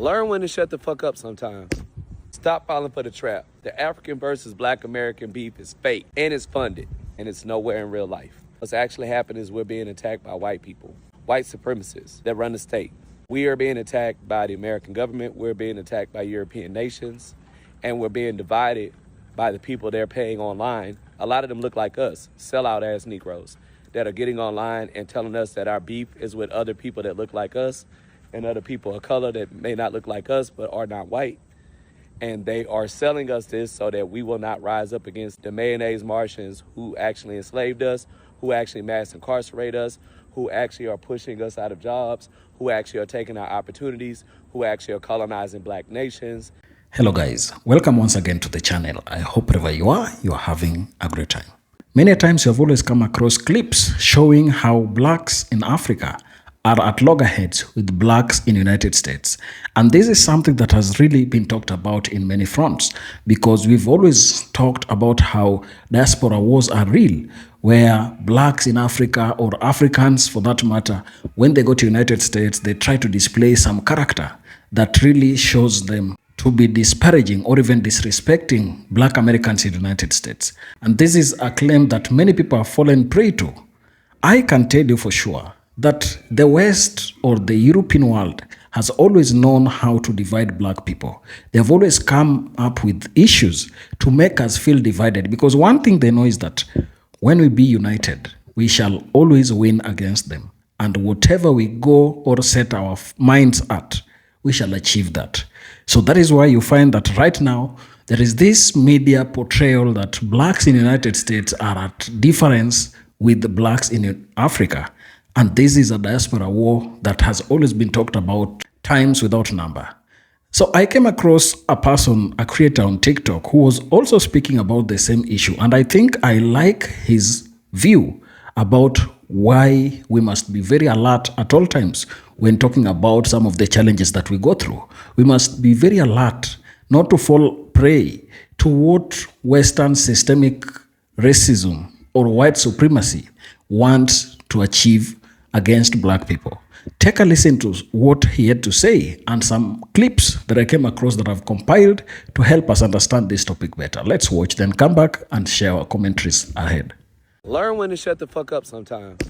Learn when to shut the fuck up sometimes. Stop falling for the trap. The African versus Black American beef is fake and it's funded and it's nowhere in real life. What's actually happening is we're being attacked by white people, white supremacists that run the state. We are being attacked by the American government. We're being attacked by European nations, and we're being divided by the people they're paying online. A lot of them look like us, sellout ass Negroes that are getting online and telling us that our beef is with other people that look like us and other people of color that may not look like us but are not white. And they are selling us this so that we will not rise up against the mayonnaise Martians who actually enslaved us, who actually mass incarcerate us, who actually are pushing us out of jobs, who actually are taking our opportunities, who actually are colonizing black nations. Hello guys, welcome once again to the channel. I hope wherever you are having a great time. Many times you have always come across clips showing how blacks in Africa are at loggerheads with blacks in the United States. And this is something that has really been talked about in many fronts, because we've always talked about how diaspora wars are real, where blacks in Africa, or Africans for that matter, when they go to the United States, they try to display some character that really shows them to be disparaging or even disrespecting black Americans in the United States. And this is a claim that many people have fallen prey to. I can tell you for sure that the West or the European world has always known how to divide black people. They have always come up with issues to make us feel divided, because one thing they know is that when we be united, we shall always win against them. And whatever we go or set our minds at, we shall achieve that. So that is why you find that right now, there is this media portrayal that blacks in the United States are at difference with the blacks in Africa. And this is a diaspora war that has always been talked about times without number. So I came across a person, a creator on TikTok, who was also speaking about the same issue. And I think I like his view about why we must be very alert at all times when talking about some of the challenges that we go through. We must be very alert not to fall prey to what Western systemic racism or white supremacy wants to achieve against black people. Take a listen to what he had to say and some clips that I came across that I've compiled to help us understand this topic better. Let's watch, then come back and share our commentaries ahead. Learn when to shut the fuck up sometimes.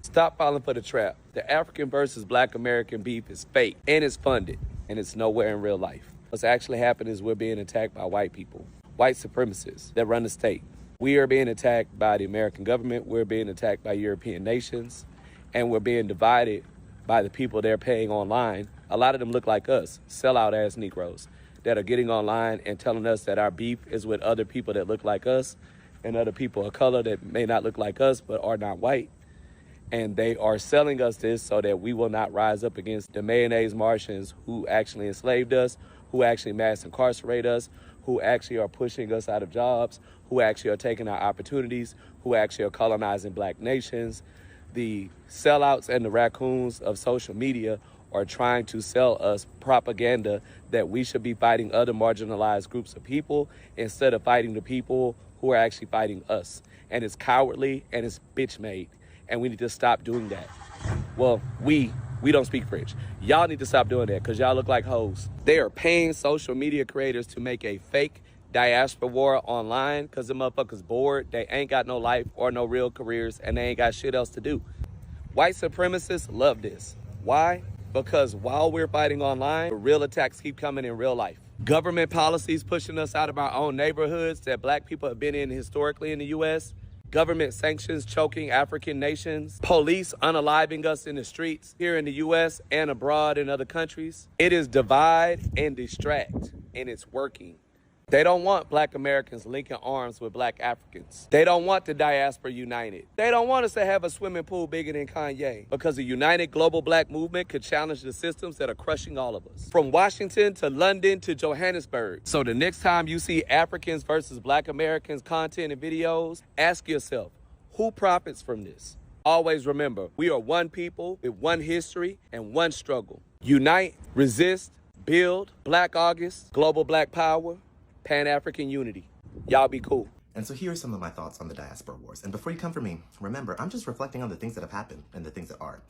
Stop falling for the trap. The African versus Black American beef is fake and it's funded and it's nowhere in real life. What's actually happening is we're being attacked by white people, white supremacists that run the state. We are being attacked by the American government. We're being attacked by European nations, and we're being divided by the people they're paying online. A lot of them look like us, sellout ass Negroes that are getting online and telling us that our beef is with other people that look like us and other people of color that may not look like us but are not white. And they are selling us this so that we will not rise up against the mayonnaise Martians who actually enslaved us, who actually mass incarcerate us, who actually are pushing us out of jobs, who actually are taking our opportunities, who actually are colonizing black nations. The sellouts and the raccoons of social media are trying to sell us propaganda that we should be fighting other marginalized groups of people instead of fighting the people who are actually fighting us. And it's cowardly and it's bitch made. And we need to stop doing that. Well, we don't speak French. Y'all need to stop doing that because y'all look like hoes. They are paying social media creators to make a fake diaspora war online because the motherfuckers bored. They ain't got no life or no real careers and they ain't got shit else to do. White supremacists love this. Why? Because while we're fighting online, the real attacks keep coming in real life. Government policies pushing us out of our own neighborhoods that black people have been in historically in the U.S. Government sanctions choking African nations. Police unaliving us in the streets here in the U.S. and abroad in other countries. It is divide and distract, and it's working. They don't want black Americans linking arms with black Africans. They don't want the diaspora united. They don't want us to have a swimming pool bigger than Kanye, because a united global black movement could challenge the systems that are crushing all of us. From Washington to London to Johannesburg. So the next time you see Africans versus black Americans content and videos, ask yourself, who profits from this? Always remember, we are one people with one history and one struggle. Unite, resist, build, Black August, global black power, Pan-African unity. Y'all be cool. And so here are some of my thoughts on the diaspora wars. And before you come for me, remember, I'm just reflecting on the things that have happened and the things that are.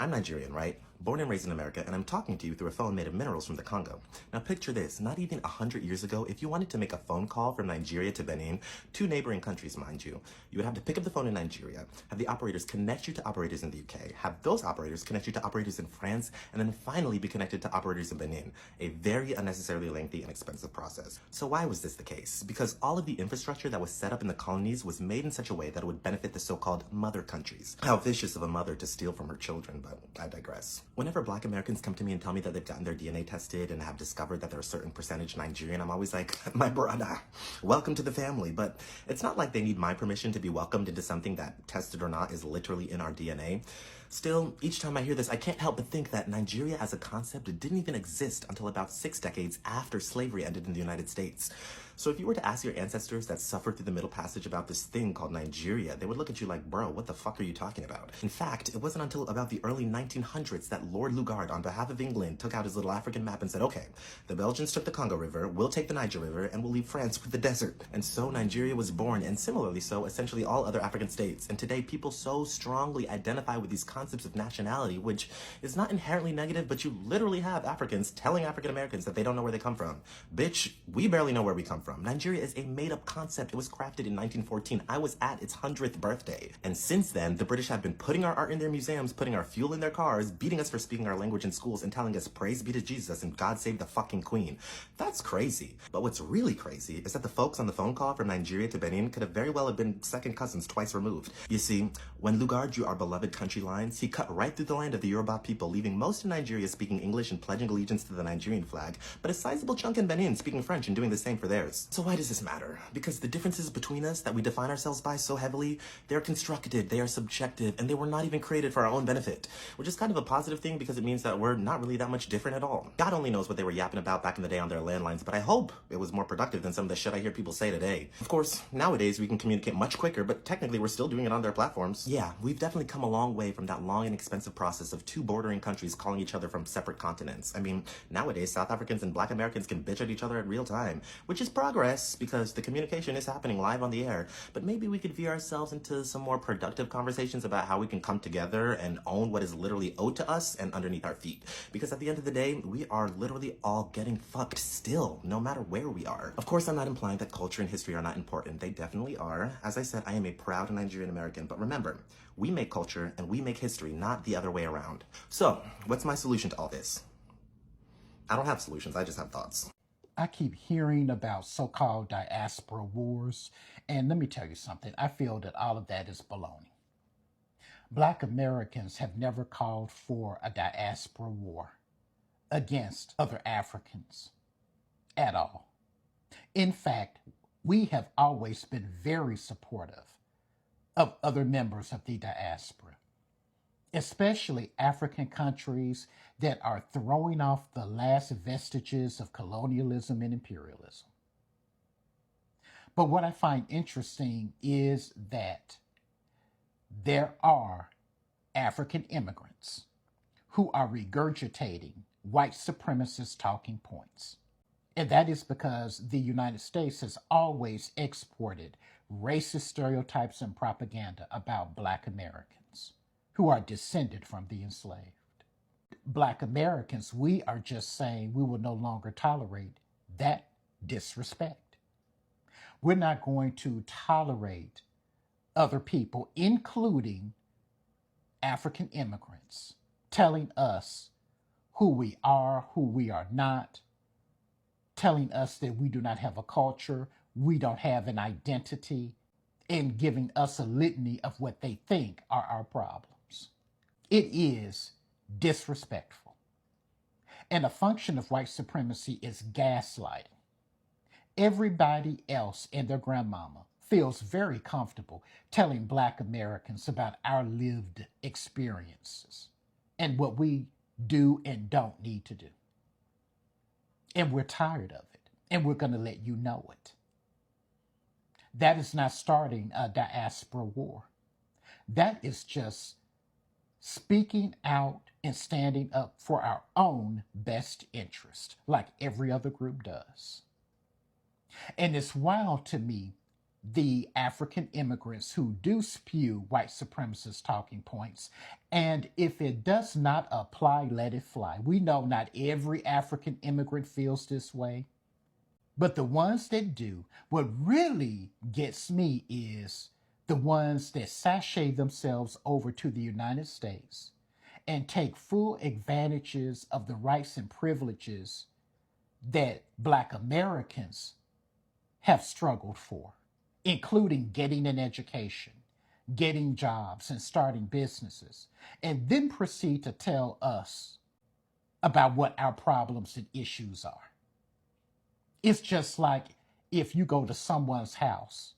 I'm Nigerian, right? Born and raised in America, and I'm talking to you through a phone made of minerals from the Congo. Now picture this, not even 100 years ago, if you wanted to make a phone call from Nigeria to Benin, two neighboring countries, mind you, you would have to pick up the phone in Nigeria, have the operators connect you to operators in the UK, have those operators connect you to operators in France, and then finally be connected to operators in Benin. A very unnecessarily lengthy and expensive process. So why was this the case? Because all of the infrastructure that was set up in the colonies was made in such a way that it would benefit the so-called mother countries. How vicious of a mother to steal from her children, but I digress. Whenever Black Americans come to me and tell me that they've gotten their DNA tested and have discovered that they're a certain percentage Nigerian, I'm always like, my brother, welcome to the family. But it's not like they need my permission to be welcomed into something that, tested or not, is literally in our DNA. Still, each time I hear this, I can't help but think that Nigeria as a concept didn't even exist until about 6 decades after slavery ended in the United States. So if you were to ask your ancestors that suffered through the Middle Passage about this thing called Nigeria, they would look at you like, bro, what the fuck are you talking about? In fact, it wasn't until about the early 1900s that Lord Lugard, on behalf of England, took out his little African map and said, okay, the Belgians took the Congo River, we'll take the Niger River, and we'll leave France with the desert. And so Nigeria was born, and similarly so, essentially all other African states. And today, people so strongly identify with these concepts of nationality, which is not inherently negative, but you literally have Africans telling African Americans that they don't know where they come from. Bitch, we barely know where we come from. Nigeria is a made-up concept. It was crafted in 1914. I was at its 100th birthday. And since then, the British have been putting our art in their museums, putting our fuel in their cars, beating us for speaking our language in schools, and telling us praise be to Jesus and God save the fucking queen. That's crazy. But what's really crazy is that the folks on the phone call from Nigeria to Benin could have very well have been second cousins twice removed. You see, when Lugard drew our beloved country lines, he cut right through the land of the Yoruba people, leaving most of Nigeria speaking English and pledging allegiance to the Nigerian flag, but a sizable chunk in Benin speaking French and doing the same for theirs. So why does this matter? Because the differences between us that we define ourselves by so heavily, they're constructed, they are subjective, and they were not even created for our own benefit, which is kind of a positive thing because it means that we're not really that much different at all. God only knows what they were yapping about back in the day on their landlines, but I hope it was more productive than some of the shit I hear people say today. Of course, nowadays we can communicate much quicker, but technically we're still doing it on their platforms. Yeah, we've definitely come a long way from that long and expensive process of two bordering countries calling each other from separate continents. I mean, nowadays South Africans and Black Americans can bitch at each other in real time, which is progress because the communication is happening live on the air. But maybe we could veer ourselves into some more productive conversations about how we can come together and own what is literally owed to us and underneath our feet. Because at the end of the day, we are literally all getting fucked still, no matter where we are. Of course, I'm not implying that culture and history are not important. They definitely are. As I said, I am a proud Nigerian American, but remember, we make culture and we make history, not the other way around. So, what's my solution to all this? I don't have solutions, I just have thoughts. I keep hearing about so-called diaspora wars, and let me tell you something. I feel that all of that is baloney. Black Americans have never called for a diaspora war against other Africans at all. In fact, we have always been very supportive of other members of the diaspora, especially African countries that are throwing off the last vestiges of colonialism and imperialism. But what I find interesting is that there are African immigrants who are regurgitating white supremacist talking points. And that is because the United States has always exported racist stereotypes and propaganda about Black Americans who are descended from the enslaved. Black Americans, we are just saying we will no longer tolerate that disrespect. We're not going to tolerate other people, including African immigrants, telling us who we are not, telling us that we do not have a culture, we don't have an identity, and giving us a litany of what they think are our problems. It is disrespectful. And a function of white supremacy is gaslighting. Everybody else and their grandmama feels very comfortable telling Black Americans about our lived experiences and what we do and don't need to do. And we're tired of it, and we're going to let you know it. That is not starting a diaspora war. That is just speaking out and standing up for our own best interest, like every other group does. And it's wild to me the African immigrants who do spew white supremacist talking points. And if it does not apply, let it fly. We know not every African immigrant feels this way, but the ones that do, what really gets me is the ones that sashay themselves over to the United States and take full advantages of the rights and privileges that Black Americans have struggled for, including getting an education, getting jobs, and starting businesses, and then proceed to tell us about what our problems and issues are. It's just like if you go to someone's house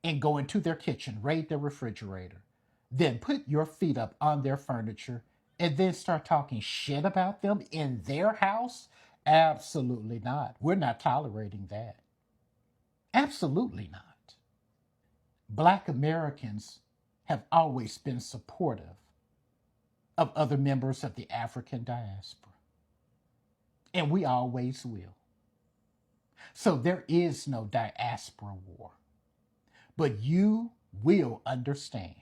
and go into their kitchen, raid their refrigerator, then put your feet up on their furniture, and then start talking shit about them in their house. Absolutely not. We're not tolerating that. Absolutely not. Black Americans have always been supportive of other members of the African diaspora, and we always will. So there is no diaspora war, but you will understand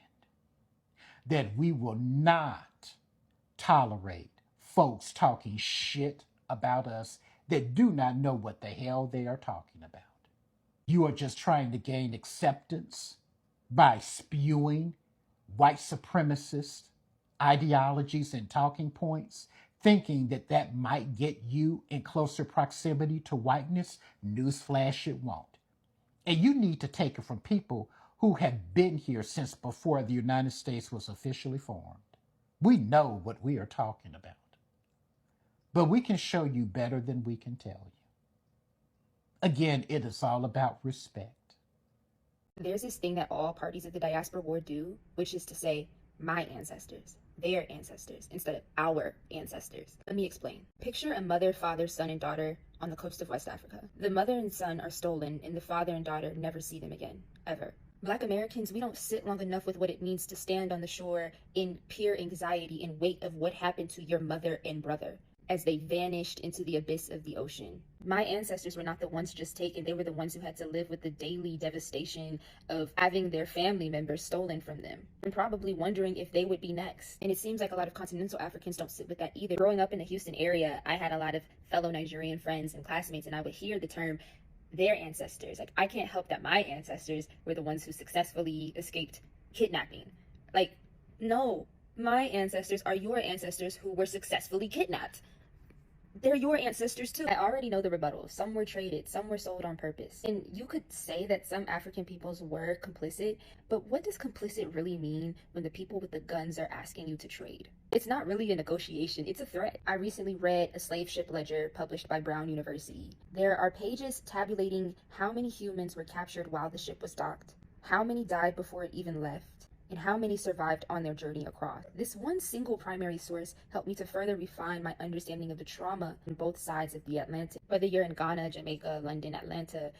that we will not tolerate folks talking shit about us that do not know what the hell they are talking about. You are just trying to gain acceptance by spewing white supremacist ideologies and talking points, thinking that that might get you in closer proximity to whiteness. Newsflash, it won't. And you need to take it from people who have been here since before the United States was officially formed. We know what we are talking about, but we can show you better than we can tell you. Again, it is all about respect. There's this thing that all parties of the diaspora war do, which is to say, my ancestors, their ancestors, instead of our ancestors. Let me explain. Picture a mother, father, son, and daughter on the coast of West Africa. The mother and son are stolen, and the father and daughter never see them again, ever. Black Americans, we don't sit long enough with what it means to stand on the shore in pure anxiety and weight of what happened to your mother and brother as they vanished into the abyss of the ocean. My ancestors were not the ones just taken. They were the ones who had to live with the daily devastation of having their family members stolen from them and probably wondering if they would be next. And it seems like a lot of continental Africans don't sit with that either. Growing up in the Houston area, I had a lot of fellow Nigerian friends and classmates, and I would hear the term their ancestors. Like, I can't help that my ancestors were the ones who successfully escaped kidnapping. Like, no, my ancestors are your ancestors who were successfully kidnapped. They're your ancestors too. I already know the rebuttal. Some were traded, some were sold on purpose. And you could say that some African peoples were complicit, but what does complicit really mean when the people with the guns are asking you to trade? It's not really a negotiation, it's a threat. I recently read a slave ship ledger published by Brown University. There are pages tabulating how many humans were captured while the ship was docked, how many died before it even left, and how many survived on their journey across. This one single primary source helped me to further refine my understanding of the trauma on both sides of the Atlantic. Whether you're in Ghana, Jamaica, London, Atlanta,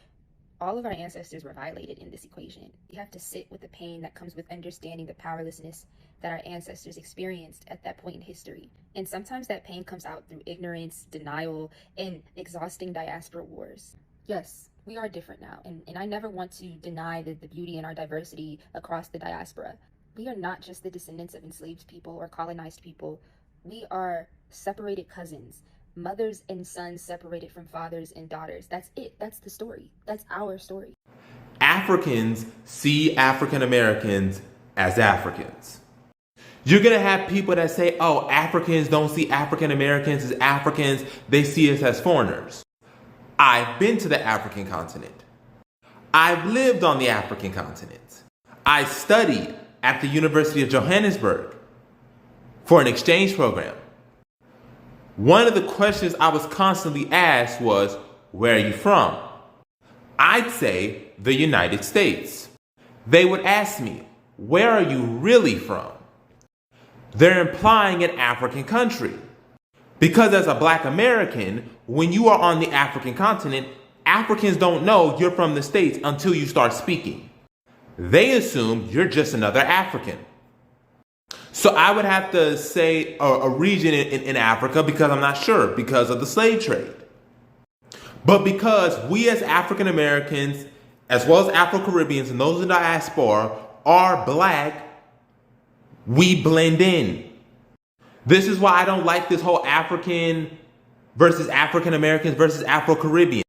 all of our ancestors were violated in this equation. You have to sit with the pain that comes with understanding the powerlessness that our ancestors experienced at that point in history. And sometimes that pain comes out through ignorance, denial, and exhausting diaspora wars. Yes, we are different now, and I never want to deny the beauty in our diversity across the diaspora. We are not just the descendants of enslaved people or colonized people. We are separated cousins, mothers and sons separated from fathers and daughters. That's it. That's the story. That's our story. Africans see African Americans as Africans. You're going to have people that say, oh, Africans don't see African Americans as Africans. They see us as foreigners. I've been to the African continent. I've lived on the African continent. I studied at the University of Johannesburg for an exchange program. One of the questions I was constantly asked was, where are you from? I'd say the United States. They would ask me, where are you really from? They're implying an African country. Because as a Black American, when you are on the African continent, Africans don't know you're from the States until you start speaking. They assume you're just another African. So I would have to say a region in Africa because I'm not sure, because of the slave trade. But because we as African Americans as well as Afro-Caribbeans and those in the diaspora, are black, we blend in. This is why I don't like this whole African versus African Americans versus Afro-Caribbean.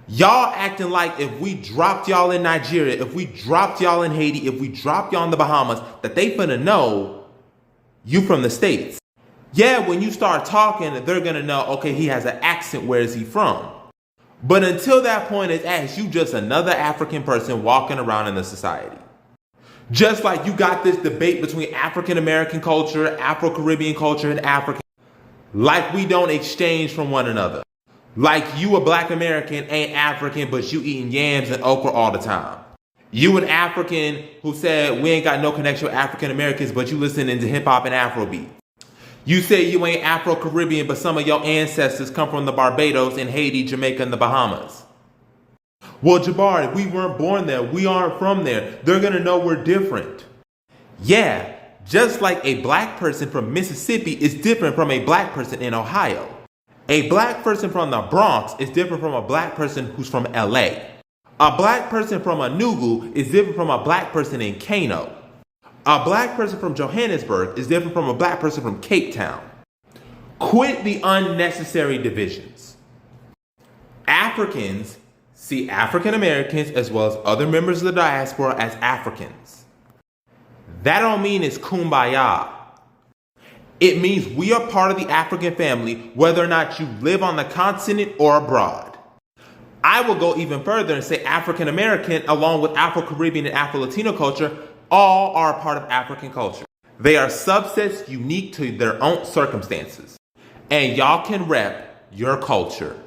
Y'all acting like if we dropped y'all in Nigeria, if we dropped y'all in Haiti, if we dropped y'all in the Bahamas, that they finna know you from the States. Yeah, when you start talking, they're gonna know, okay, he has an accent, where is he from? But until that point is asked, you just another African person walking around in the society. Just like you got this debate between African American culture, Afro-Caribbean culture, and African. Like we don't exchange from one another. Like you a black American ain't African, but you eating yams and okra all the time. You an African who said we ain't got no connection with African Americans, but you listening to hip hop and Afrobeat. You say you ain't Afro-Caribbean, but some of your ancestors come from the Barbados and Haiti, Jamaica, and the Bahamas. Well, Jabari, we weren't born there. We aren't from there. They're going to know we're different. Yeah, just like a black person from Mississippi is different from a black person in Ohio. A black person from the Bronx is different from a black person who's from LA. A black person from Enugu is different from a black person in Kano. A black person from Johannesburg is different from a black person from Cape Town. Quit the unnecessary divisions. Africans see African Americans as well as other members of the diaspora as Africans. That don't mean it's kumbaya. It means we are part of the African family whether or not you live on the continent or abroad. I will go even further and say African American along with Afro-Caribbean and Afro-Latino culture all are a part of African culture. They are subsets unique to their own circumstances. And y'all can rep your culture.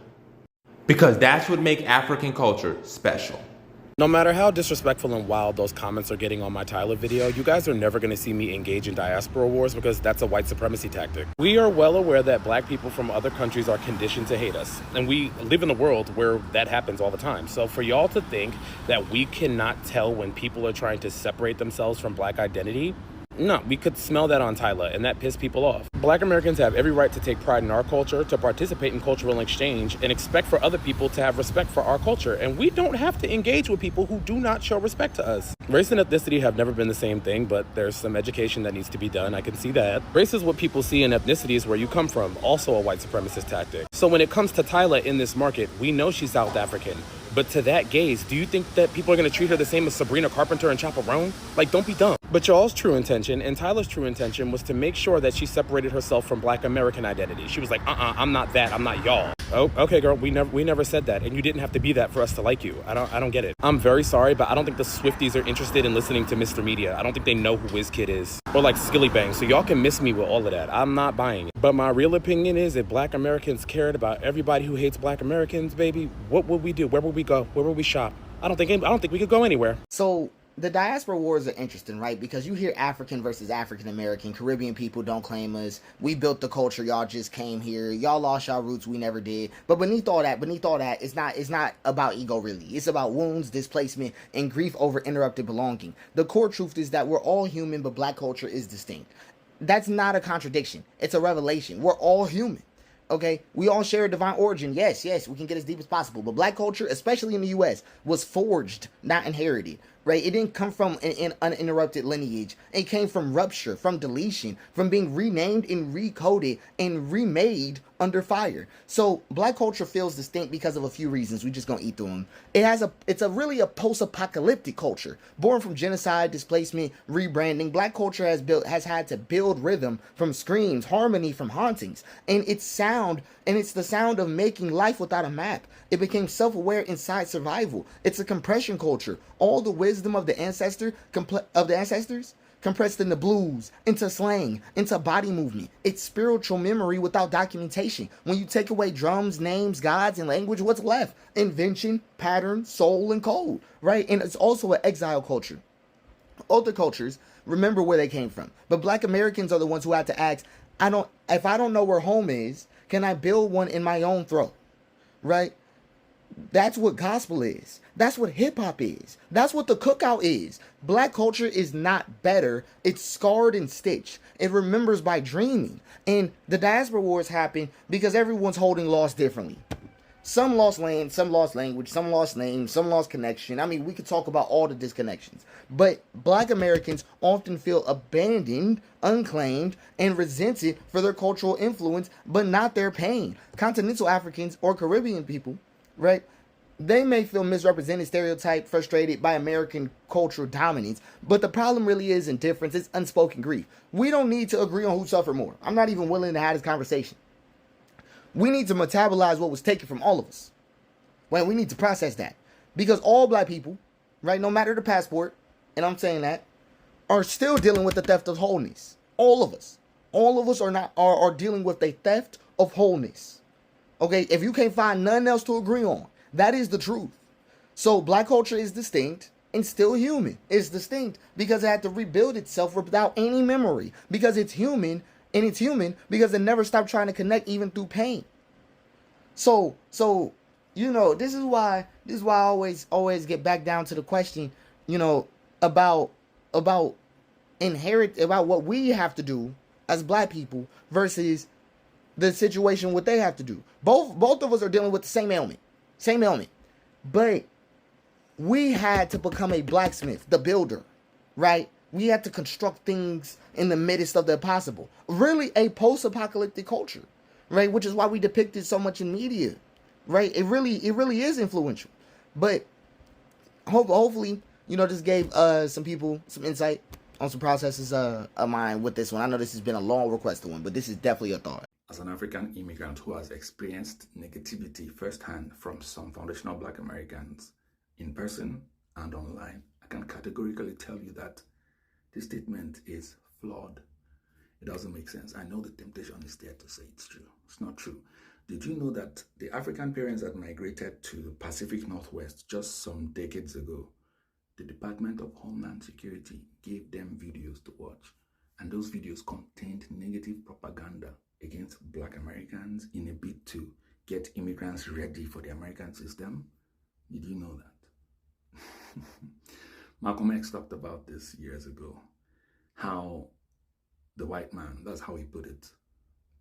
Because that's what makes African culture special. No matter how disrespectful and wild those comments are getting on my Tyler video, you guys are never going to see me engage in diaspora wars because that's a white supremacy tactic. We are well aware that black people from other countries are conditioned to hate us. And we live in a world where that happens all the time. So for y'all to think that we cannot tell when people are trying to separate themselves from black identity, no, we could smell that on Tyler, and that pissed people off. Black Americans have every right to take pride in our culture, to participate in cultural exchange, and expect for other people to have respect for our culture. And we don't have to engage with people who do not show respect to us. Race and ethnicity have never been the same thing, but there's some education that needs to be done. I can see that. Race is what people see, and ethnicity is where you come from, also a white supremacist tactic. So when it comes to Tyler in this market, we know she's South African. But to that gaze, do you think that people are going to treat her the same as Sabrina Carpenter and Chaperone? Like, don't be dumb. But y'all's true intention and Tyler's true intention was to make sure that she separated herself from black American identity. She was like, I'm not that. I'm not y'all. Oh, okay, girl, we never said that. And you didn't have to be that for us to like you. I don't get it. I'm very sorry, but I don't think the Swifties are interested in listening to Mr. Media. I don't think they know who WizKid is. Or like Skilly Bang. So y'all can miss me with all of that. I'm not buying it. But my real opinion is if black Americans cared about everybody who hates black Americans, baby, what would we do? Where would we go? Where would we shop? I don't think we could go anywhere. So the diaspora wars are interesting, right? Because you hear African versus African American. Caribbean people don't claim us. We built the culture. Y'all just came here. Y'all lost y'all roots. We never did. But beneath all that, it's not about ego really. It's about wounds, displacement, and grief over interrupted belonging. The core truth is that we're all human, but black culture is distinct. That's not a contradiction. It's a revelation. We're all human. Okay, we all share a divine origin. Yes, we can get as deep as possible. But black culture, especially in the U.S., was forged, not inherited. Right? It didn't come from an uninterrupted lineage. It came from rupture, from deletion, from being renamed and recoded and remade under fire. So black culture feels distinct because of a few reasons. We just gonna eat through them. It's really a post-apocalyptic culture, born from genocide, displacement, rebranding. Black culture has had to build rhythm from screams, harmony from hauntings, and it's the sound of making life without a map. It became self-aware inside survival. It's a compression culture. All the wisdom of the ancestors compressed into blues, into slang, into body movement. It's spiritual memory without documentation. When you take away drums, names, gods, and language, what's left? Invention, pattern, soul, and code, right? And it's also an exile culture. Other cultures remember where they came from, but black Americans are the ones who have to ask, if I don't know where home is, can I build one in my own throat, right? That's what gospel is. That's what hip hop is. That's what the cookout is. Black culture is not better. It's scarred and stitched. It remembers by dreaming. And the diaspora wars happen because everyone's holding laws differently. Some lost land, some lost language, some lost name, some lost connection. I mean, we could talk about all the disconnections. But black Americans often feel abandoned, unclaimed, and resented for their cultural influence, but not their pain. Continental Africans or Caribbean people, right? They may feel misrepresented, stereotyped, frustrated by American cultural dominance, but the problem really is indifference. It's unspoken grief. We don't need to agree on who suffered more. I'm not even willing to have this conversation. We need to metabolize what was taken from all of us. Right? We need to process that. Because all black people, right, no matter the passport, and I'm saying that, are still dealing with the theft of wholeness. All of us. All of us are dealing with a theft of wholeness. Okay, if you can't find nothing else to agree on, that is the truth. So black culture is distinct and still human. It's distinct because it had to rebuild itself without any memory. Because it's human, and it's human because it never stopped trying to connect even through pain. So you know, this is why I always get back down to the question, you know, about what we have to do as black people versus the situation what they have to do. Both of us are dealing with the same ailment. But we had to become a blacksmith, the builder, right? We had to construct things in the midst of the impossible. Really a post-apocalyptic culture, right? Which is why we depict it so much in media, right? It really is influential. But hopefully, you know, this gave some people some insight on some processes of mine with this one. I know this has been a long requested one, but this is definitely a thought. As an African immigrant who has experienced negativity firsthand from some foundational black Americans in person and online, I can categorically tell you that this statement is flawed. It doesn't make sense. I know the temptation is there to say it's true. It's not true. Did you know that the African parents that migrated to the Pacific Northwest just some decades ago, the Department of Homeland Security gave them videos to watch, and those videos contained negative propaganda against black Americans in a bid to get immigrants ready for the American system? Did you know that? Malcolm X talked about this years ago, how the white man, that's how he put it,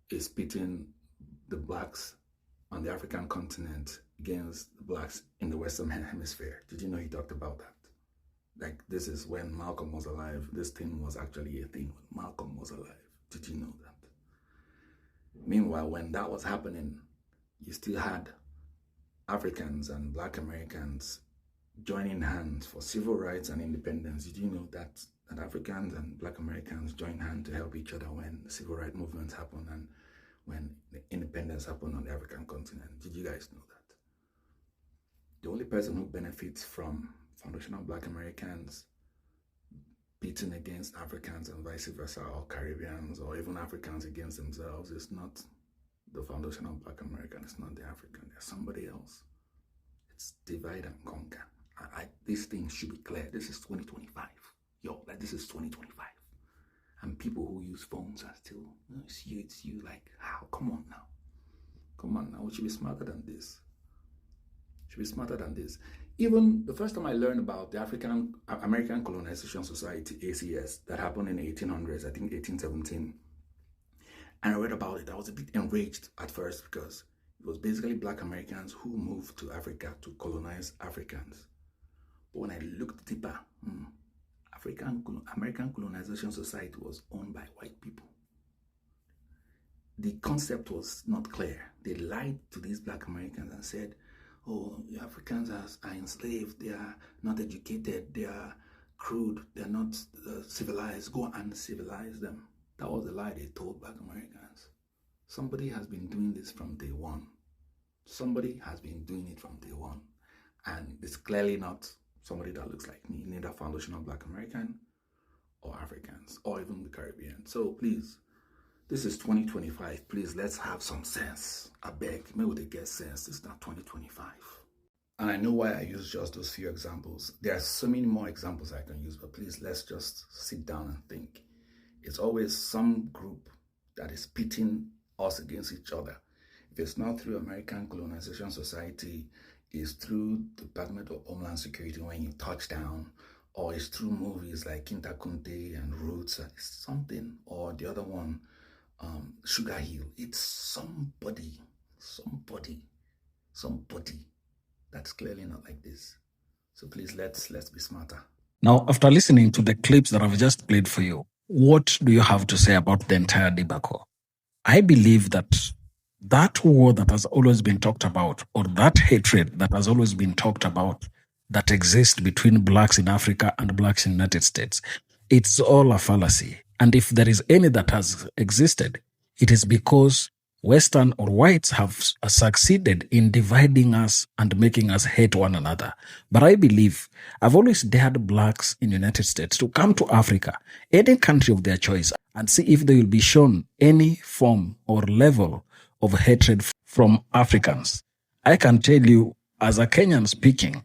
is pitting the blacks on the African continent against the blacks in the Western Hemisphere. Did you know he talked about that? Like, this is when Malcolm was alive. This thing was actually a thing when Malcolm was alive. Did you know that? Meanwhile, when that was happening, you still had Africans and black Americans joining hands for civil rights and independence. Did you know that Africans and black Americans joined hands to help each other when the civil rights movements happened and when the independence happened on the African continent? Did you guys know that? The only person who benefits from foundational black Americans beating against Africans and vice versa, or Caribbeans, or even Africans against themselves, is not the foundational black American. It's not the African. There's somebody else. It's divide and conquer. This thing should be clear. This is 2025. Yo, like, this is 2025. And people who use phones are still, it's you, like, how? Come on now. We should be smarter than this. Even the first time I learned about the American Colonization Society, ACS, that happened in the 1800s, I think 1817, and I read about it, I was a bit enraged at first because it was basically black Americans who moved to Africa to colonize Africans. But when I looked deeper, American Colonization Society was owned by white people. The concept was not clear. They lied to these black Americans and said, oh, the Africans are enslaved, they are not educated, they are crude, they're not civilized. Go and civilize them. That was the lie they told black Americans. Somebody has been doing this from day one. And it's clearly not somebody that looks like me, neither foundational black American or Africans or even the Caribbean. So please, this is 2025. Please, let's have some sense. I beg, maybe they get sense. It's not 2025. And I know why I use just those few examples. There are so many more examples I can use, but please, let's just sit down and think. It's always some group that is pitting us against each other. If it's not through American Colonization Society, it's through the Department of Homeland Security when you touch down, or it's through movies like Kinta Kunte and Roots, something, or the other one, Sugar Hill. It's somebody somebody that's clearly not like this. So please, let's be smarter. Now, after listening to the clips that I've just played for you, what do you have to say about the entire debacle? I believe that war that has always been talked about, or that hatred that has always been talked about, that exists between blacks in Africa and blacks in the United States, it's all a fallacy. And if there is any that has existed, it is because Western or whites have succeeded in dividing us and making us hate one another. But I believe I've always dared blacks in the United States to come to Africa, any country of their choice, and see if they will be shown any form or level of hatred from Africans. I can tell you, as a Kenyan speaking,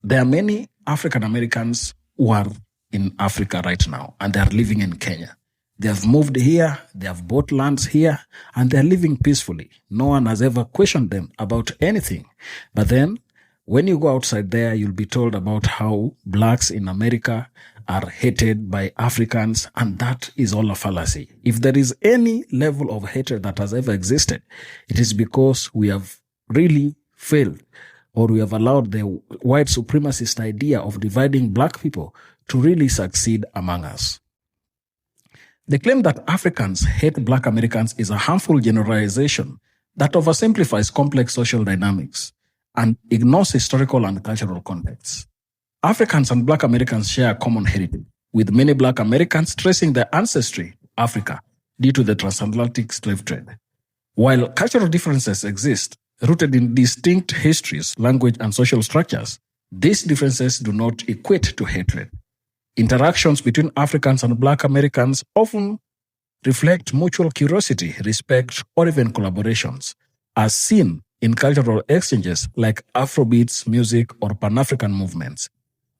there are many African Americans who are in Africa right now, and they are living in Kenya. They have moved here, they have bought lands here, and they're living peacefully. No one has ever questioned them about anything. But then, when you go outside there, you'll be told about how blacks in America are hated by Africans, and that is all a fallacy. If there is any level of hatred that has ever existed, it is because we have really failed, or we have allowed the white supremacist idea of dividing black people to really succeed among us. The claim that Africans hate black Americans is a harmful generalization that oversimplifies complex social dynamics and ignores historical and cultural contexts. Africans and black Americans share a common heritage, with many black Americans tracing their ancestry to Africa due to the transatlantic slave trade. While cultural differences exist, rooted in distinct histories, language, and social structures, these differences do not equate to hatred. Interactions between Africans and black Americans often reflect mutual curiosity, respect, or even collaborations, as seen in cultural exchanges like Afrobeats, music, or Pan-African movements.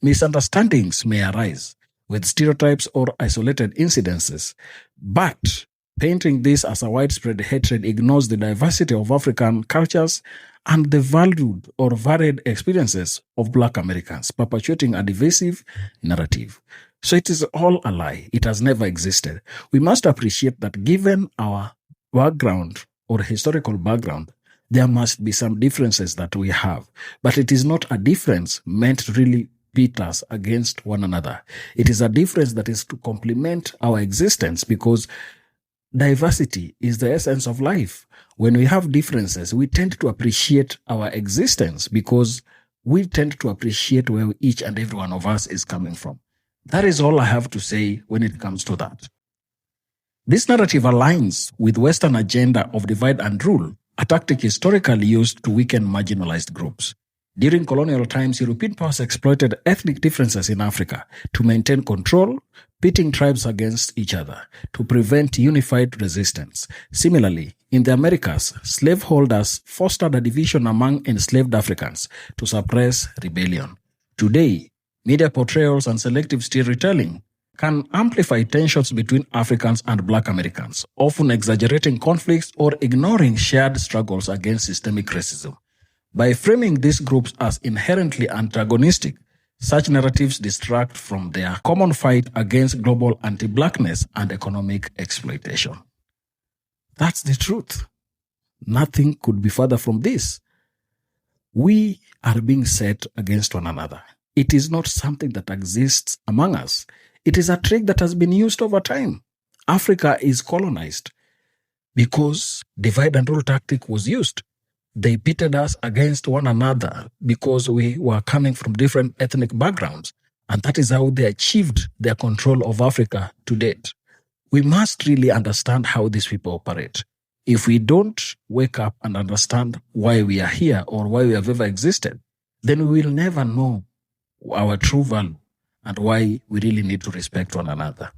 Misunderstandings may arise with stereotypes or isolated incidences, but painting this as a widespread hatred ignores the diversity of African cultures and the valued or varied experiences of black Americans, perpetuating a divisive narrative. So it is all a lie. It has never existed. We must appreciate that given our background or historical background, there must be some differences that we have. But it is not a difference meant to really pit us against one another. It is a difference that is to complement our existence, because diversity is the essence of life. When we have differences, we tend to appreciate our existence because we tend to appreciate where each and every one of us is coming from. That is all I have to say when it comes to that. This narrative aligns with Western agenda of divide and rule, a tactic historically used to weaken marginalized groups. During colonial times, European powers exploited ethnic differences in Africa to maintain control, pitting tribes against each other to prevent unified resistance. Similarly, in the Americas, slaveholders fostered a division among enslaved Africans to suppress rebellion. Today, media portrayals and selective storytelling can amplify tensions between Africans and black Americans, often exaggerating conflicts or ignoring shared struggles against systemic racism. By framing these groups as inherently antagonistic, such narratives distract from their common fight against global anti-blackness and economic exploitation. That's the truth. Nothing could be further from this. We are being set against one another. It is not something that exists among us. It is a trick that has been used over time. Africa is colonized because divide and rule tactic was used. They pitted us against one another because we were coming from different ethnic backgrounds. And that is how they achieved their control of Africa to date. We must really understand how these people operate. If we don't wake up and understand why we are here or why we have ever existed, then we will never know our true value and why we really need to respect one another.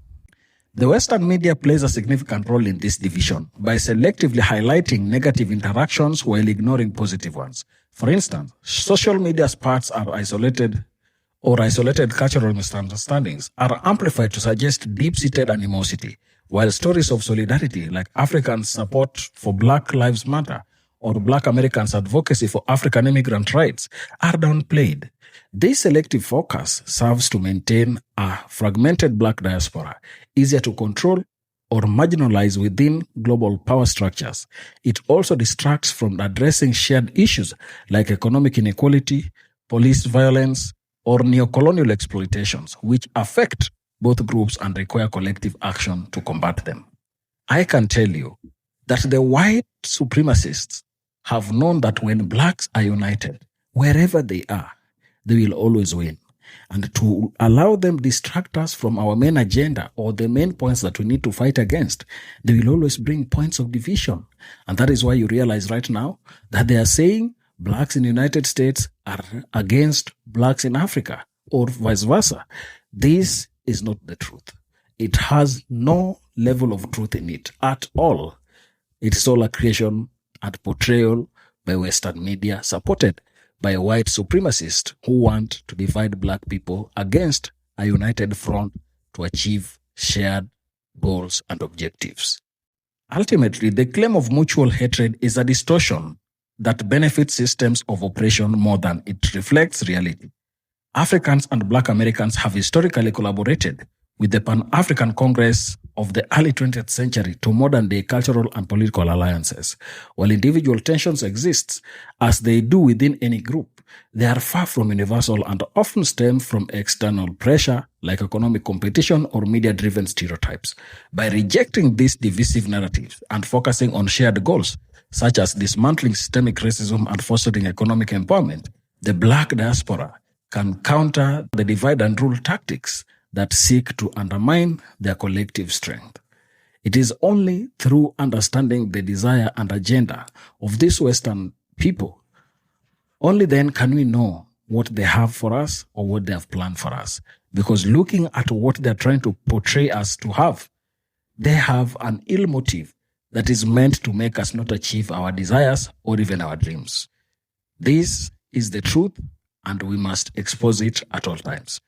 The Western media plays a significant role in this division by selectively highlighting negative interactions while ignoring positive ones. For instance, social media parts are isolated cultural misunderstandings are amplified to suggest deep-seated animosity, while stories of solidarity like African support for Black Lives Matter or Black Americans' advocacy for African immigrant rights are downplayed. This selective focus serves to maintain a fragmented Black diaspora, easier to control or marginalized within global power structures. It also distracts from addressing shared issues like economic inequality, police violence, or neocolonial exploitations, which affect both groups and require collective action to combat them. I can tell you that the white supremacists have known that when blacks are united, wherever they are, they will always win. And to allow them distract us from our main agenda or the main points that we need to fight against, they will always bring points of division. And that is why you realize right now that they are saying blacks in the United States are against blacks in Africa or vice versa. This is not the truth. It has no level of truth in it at all. It is all a creation and portrayal by Western media supported by a white supremacist who want to divide black people against a united front to achieve shared goals and objectives. Ultimately, the claim of mutual hatred is a distortion that benefits systems of oppression more than it reflects reality. Africans and Black Americans have historically collaborated with the Pan-African Congress of the early 20th century to modern-day cultural and political alliances. While individual tensions exist, as they do within any group, they are far from universal and often stem from external pressure like economic competition or media-driven stereotypes. By rejecting these divisive narratives and focusing on shared goals, such as dismantling systemic racism and fostering economic empowerment, the Black diaspora can counter the divide and rule tactics that seek to undermine their collective strength. It is only through understanding the desire and agenda of these Western people, only then can we know what they have for us or what they have planned for us. Because looking at what they're trying to portray us to have, they have an ill motive that is meant to make us not achieve our desires or even our dreams. This is the truth, and we must expose it at all times.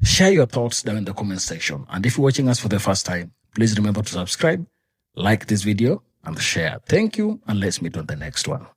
Share your thoughts down in the comment section. And if you're watching us for the first time, please remember to subscribe, like this video, and share. Thank you, and let's meet on the next one.